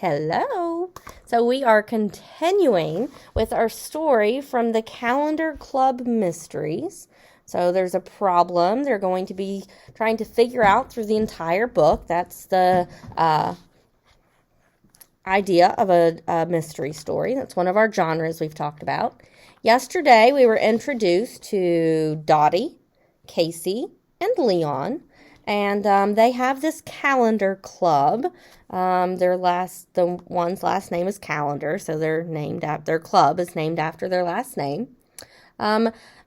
Hello. So we are continuing with our story from the Calendar Club Mysteries. So there's a problem they're going to be trying to figure out through the entire book. That's the idea of a mystery story. That's one of our genres we've talked about. Yesterday we were introduced to Dottie, Casey, and Leon. And they have this calendar club. The one's last name is Calendar, so their club is named after their last name.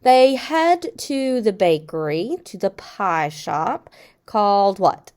They head to the bakery, to the pie shop called what?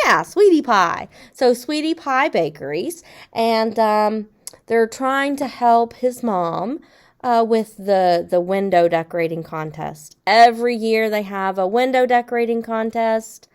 Yeah, Sweetie Pie. So Sweetie Pie Bakeries, and they're trying to help his mom with the window decorating contest. Every year they have a window decorating contest.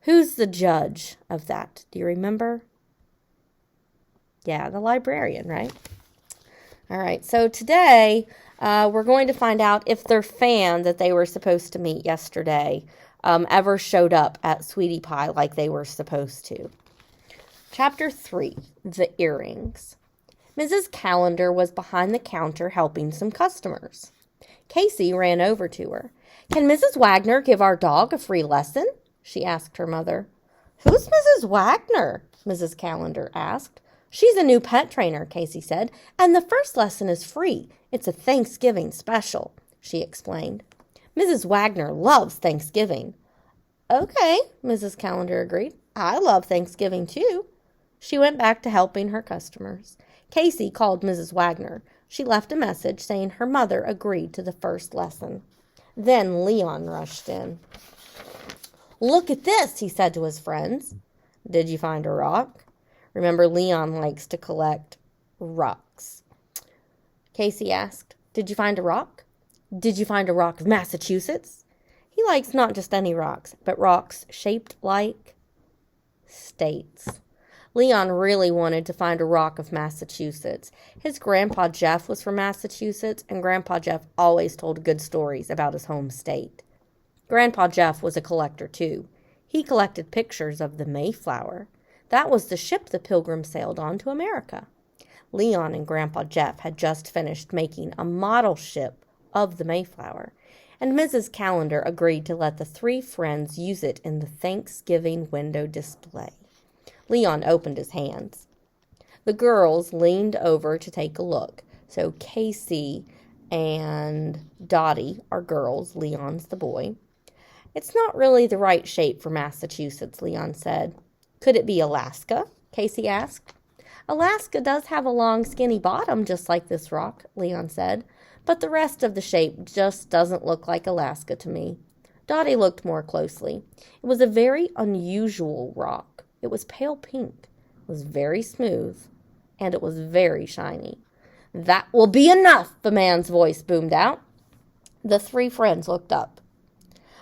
Who's the judge of that? Do you remember? Yeah, the librarian, right? All right, so today we're going to find out if their fan that they were supposed to meet yesterday ever showed up at Sweetie Pie like they were supposed to. Chapter 3, The Earrings. Mrs. Calendar was behind the counter helping some customers. Casey ran over to her. "Can Mrs. Wagner give our dog a free lesson?" she asked her mother. "Who's Mrs. Wagner?" Mrs. Calendar asked. "She's a new pet trainer," Casey said, "and the first lesson is free. It's a Thanksgiving special," she explained. "Mrs. Wagner loves Thanksgiving." "Okay," Mrs. Calendar agreed. "I love Thanksgiving too." She went back to helping her customers. Casey called Mrs. Wagner. She left a message saying her mother agreed to the first lesson. Then Leon rushed in. "Look at this," he said to his friends. "Did you find a rock?" Remember, Leon likes to collect rocks. Casey asked, "Did you find a rock?" "Did you find a rock of Massachusetts?" He likes not just any rocks, but rocks shaped like states. Leon really wanted to find a rock of Massachusetts. His grandpa Jeff was from Massachusetts, and Grandpa Jeff always told good stories about his home state. Grandpa Jeff was a collector too. He collected pictures of the Mayflower. That was the ship the Pilgrims sailed on to America. Leon and Grandpa Jeff had just finished making a model ship of the Mayflower, and Mrs. Calendar agreed to let the three friends use it in the Thanksgiving window display. Leon opened his hands. The girls leaned over to take a look. So Casey and Dottie are girls. Leon's the boy. "It's not really the right shape for Massachusetts," Leon said. "Could it be Alaska?" Casey asked. "Alaska does have a long, skinny bottom, just like this rock," Leon said. "But the rest of the shape just doesn't look like Alaska to me." Dottie looked more closely. It was a very unusual rock. It was pale pink, it was very smooth, and it was very shiny. "That will be enough," the man's voice boomed out. The three friends looked up.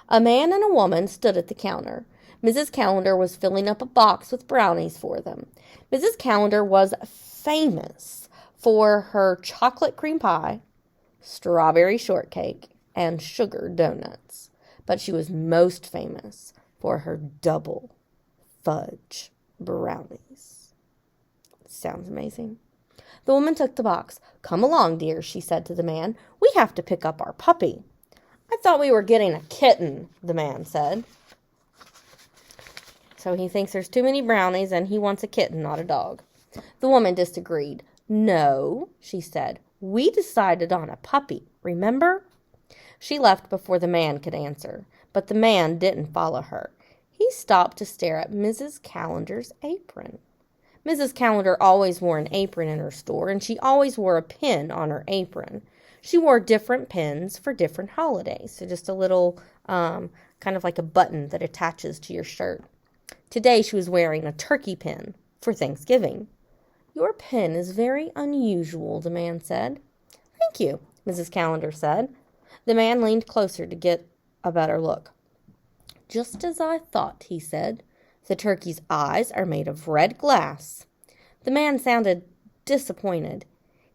A man and a woman stood at the counter. Mrs. Calendar was filling up a box with brownies for them. Mrs. Calendar was famous for her chocolate cream pie, strawberry shortcake, and sugar donuts. But she was most famous for her double fudge brownies. Sounds amazing. The woman took the box. "Come along, dear," she said to the man. "We have to pick up our puppy." "I thought we were getting a kitten," the man said. So he thinks there's too many brownies and he wants a kitten, not a dog. The woman disagreed. "No," she said. "We decided on a puppy, remember?" She left before the man could answer, but the man didn't follow her. He stopped to stare at Mrs. Calendar's apron. Mrs. Calendar always wore an apron in her store, and she always wore a pin on her apron. She wore different pins for different holidays, so just a little kind of like a button that attaches to your shirt. Today she was wearing a turkey pin for Thanksgiving. "Your pin is very unusual," the man said. "Thank you," Mrs. Calendar said. The man leaned closer to get a better look. "Just as I thought," he said. "The turkey's eyes are made of red glass." The man sounded disappointed.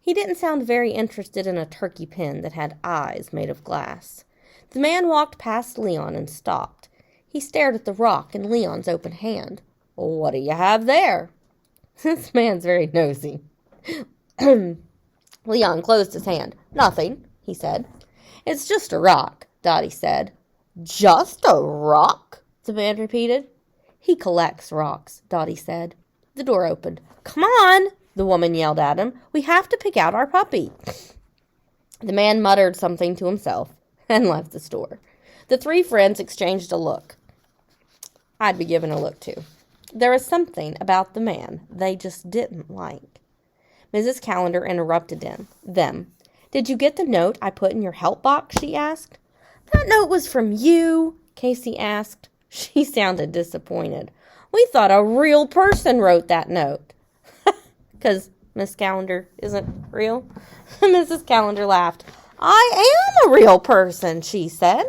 He didn't sound very interested in a turkey pin that had eyes made of glass. The man walked past Leon and stopped. He stared at the rock in Leon's open hand. What do you have there? This man's very nosy. Leon closed his hand. Nothing, he said. It's just a rock, Dottie said. Just a rock? The man repeated. He collects rocks, Dottie said. The door opened. Come on, the woman yelled at him. We have to pick out our puppy. The man muttered something to himself and left the store. The three friends exchanged a look. I'd be given a look too. There was something about the man they just didn't like. Mrs. Callender interrupted them. Did you get the note I put in your help box? She asked. That note was from you, Casey asked. She sounded disappointed. We thought a real person wrote that note. Because Miss Callender isn't real? Mrs. Callender laughed. I am a real person, she said,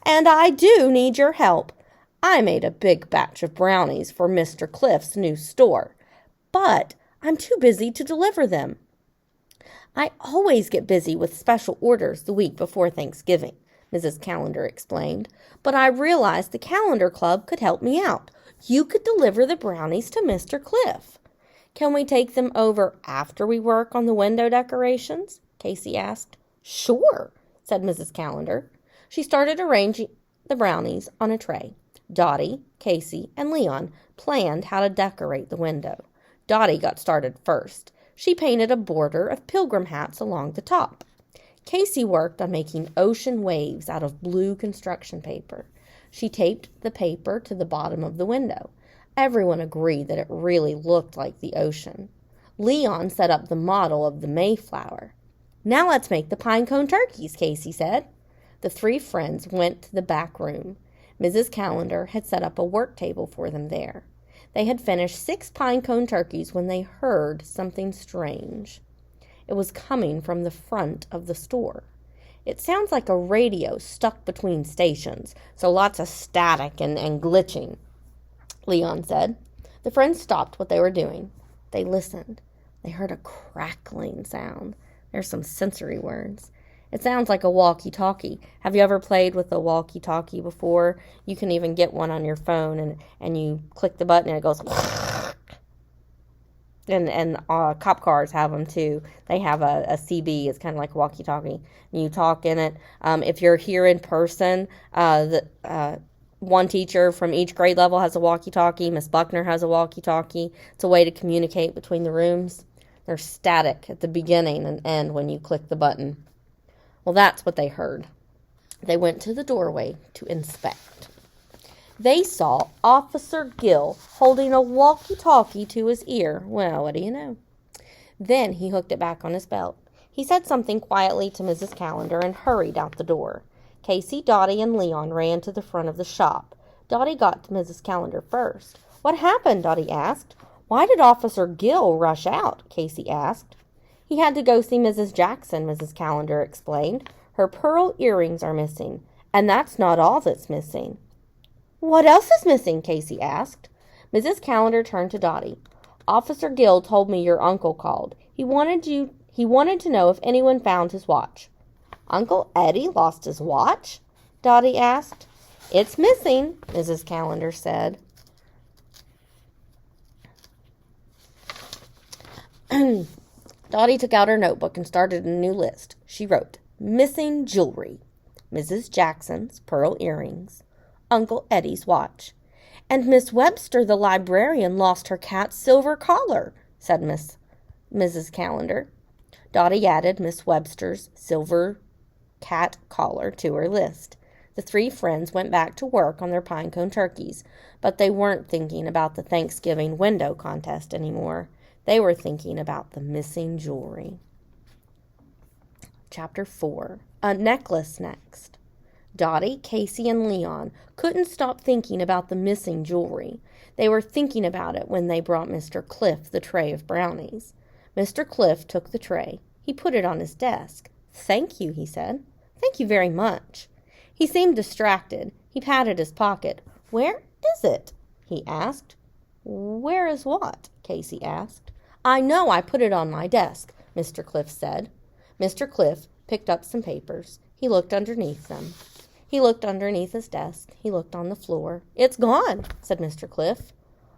and I do need your help. I made a big batch of brownies for Mr. Cliff's new store, but I'm too busy to deliver them. I always get busy with special orders the week before Thanksgiving, Mrs. Callender explained, but I realized the Callender Club could help me out. You could deliver the brownies to Mr. Cliff. Can we take them over after we work on the window decorations? Casey asked. Sure, said Mrs. Callender. She started arranging the brownies on a tray. Dottie, Casey, and Leon planned how to decorate the window. Dottie got started first. She painted a border of pilgrim hats along the top. Casey worked on making ocean waves out of blue construction paper. She taped the paper to the bottom of the window. Everyone agreed that it really looked like the ocean. Leon set up the model of the Mayflower. Now let's make the pine cone turkeys, Casey said. The three friends went to the back room. Mrs. Callender had set up a work table for them there. They had finished 6 pine cone turkeys when they heard something strange. It was coming from the front of the store. It sounds like a radio stuck between stations, so lots of static and glitching, Leon said. The friends stopped what they were doing. They listened. They heard a crackling sound. There's some sensory words. It sounds like a walkie-talkie. Have you ever played with a walkie-talkie before? You can even get one on your phone, and you click the button and it goes... And cop cars have them too. They have a CB. It's kind of like a walkie-talkie. And you talk in it. If you're here in person, one teacher from each grade level has a walkie-talkie. Miss Buckner has a walkie-talkie. It's a way to communicate between the rooms. They're static at the beginning and end when you click the button. Well, that's what they heard. They went to the doorway to inspect. They saw Officer Gill holding a walkie-talkie to his ear. Well, what do you know? Then he hooked it back on his belt. He said something quietly to Mrs. Callender and hurried out the door. Casey, Dottie, and Leon ran to the front of the shop. Dottie got to Mrs. Callender first. What happened? Dottie asked. Why did Officer Gill rush out? Casey asked. He had to go see Mrs. Jackson, Mrs. Callender explained. Her pearl earrings are missing, and that's not all that's missing. What else is missing? Casey asked. Mrs. Callender turned to Dottie. Officer Gill told me your uncle called. He wanted to know if anyone found his watch. Uncle Eddie lost his watch? Dottie asked. It's missing, Mrs. Callender said. Dottie took out her notebook and started a new list. She wrote, missing jewelry, Mrs. Jackson's pearl earrings, Uncle Eddie's watch, and Miss Webster, the librarian, lost her cat's silver collar, said Mrs. Callender. Dottie added Miss Webster's silver cat collar to her list. The three friends went back to work on their pine cone turkeys, but they weren't thinking about the Thanksgiving window contest anymore. They were thinking about the missing jewelry. Chapter 4. A necklace next. Dottie, Casey, and Leon couldn't stop thinking about the missing jewelry. They were thinking about it when they brought Mr. Cliff the tray of brownies. Mr. Cliff took the tray. He put it on his desk. Thank you, he said. Thank you very much. He seemed distracted. He patted his pocket. Where is it? He asked. Where is what? Casey asked. I know I put it on my desk, Mr. Cliff said. Mr. Cliff picked up some papers. He looked underneath them. He looked underneath his desk. He looked on the floor. It's gone, said Mr. Cliff.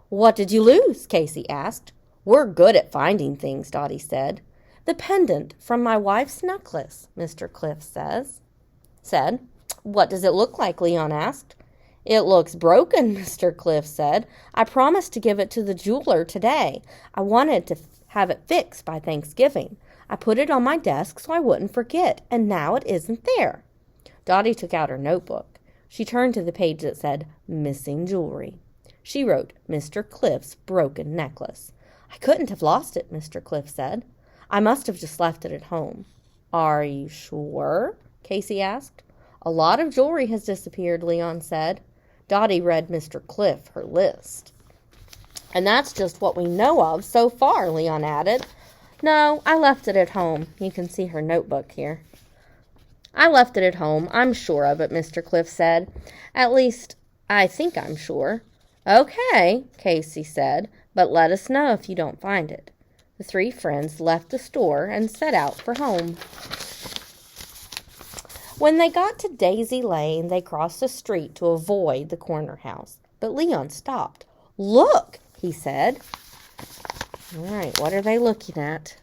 What did you lose? Casey asked. We're good at finding things, Dottie said. The pendant from my wife's necklace, Mr. Cliff said. What does it look like? Leon asked. It looks broken, Mr. Cliff said. I promised to give it to the jeweler today. I wanted to have it fixed by Thanksgiving. I put it on my desk so I wouldn't forget, and now it isn't there. Dottie took out her notebook. She turned to the page that said, Missing Jewelry. She wrote, Mr. Cliff's broken necklace. I couldn't have lost it, Mr. Cliff said. I must have just left it at home. Are you sure? Casey asked. A lot of jewelry has disappeared, Leon said. Dottie read Mr. Cliff her list. And that's just what we know of so far, Leon added. No, I left it at home. You can see her notebook here. I left it at home. I'm sure of it, Mr. Cliff said. At least, I think I'm sure. Okay, Casey said, but let us know if you don't find it. The three friends left the store and set out for home. When they got to Daisy Lane, they crossed the street to avoid the corner house. But Leon stopped. Look, he said. All right, what are they looking at?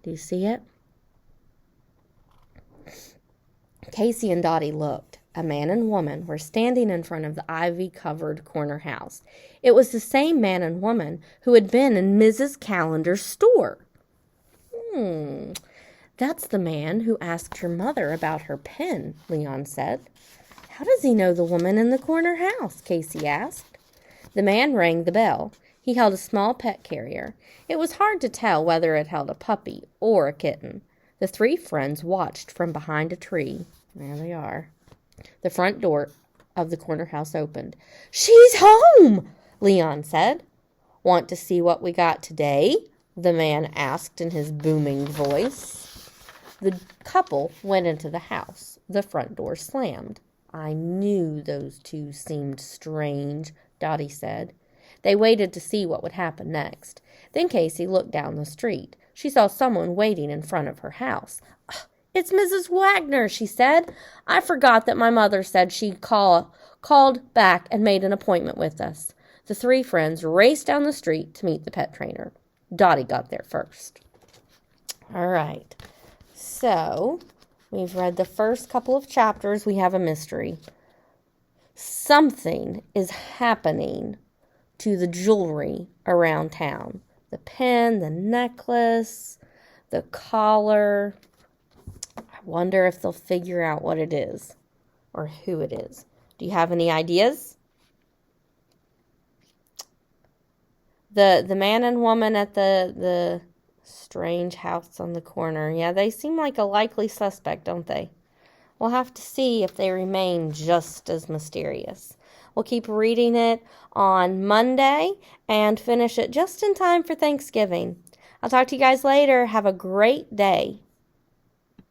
Do you see it? Casey and Dottie looked. A man and woman were standing in front of the ivy-covered corner house. It was the same man and woman who had been in Mrs. Callender's store. That's the man who asked your mother about her pen, Leon said. How does he know the woman in the corner house? Casey asked. The man rang the bell. He held a small pet carrier. It was hard to tell whether it held a puppy or a kitten. The three friends watched from behind a tree. There they are. The front door of the corner house opened. She's home, Leon said. Want to see what we got today? The man asked in his booming voice. The couple went into the house. The front door slammed. I knew those two seemed strange, Dottie said. They waited to see what would happen next. Then Casey looked down the street. She saw someone waiting in front of her house. It's Mrs. Wagner, she said. I forgot that my mother said she'd called back and made an appointment with us. The three friends raced down the street to meet the pet trainer. Dottie got there first. All right. So, we've read the first couple of chapters. We have a mystery. Something is happening to the jewelry around town. The pen, the necklace, the collar. I wonder if they'll figure out what it is or who it is. Do you have any ideas? The man and woman at the strange house on the corner. Yeah, they seem like a likely suspect, don't they? We'll have to see if they remain just as mysterious. We'll keep reading it on Monday and finish it just in time for Thanksgiving. I'll talk to you guys later. Have a great day.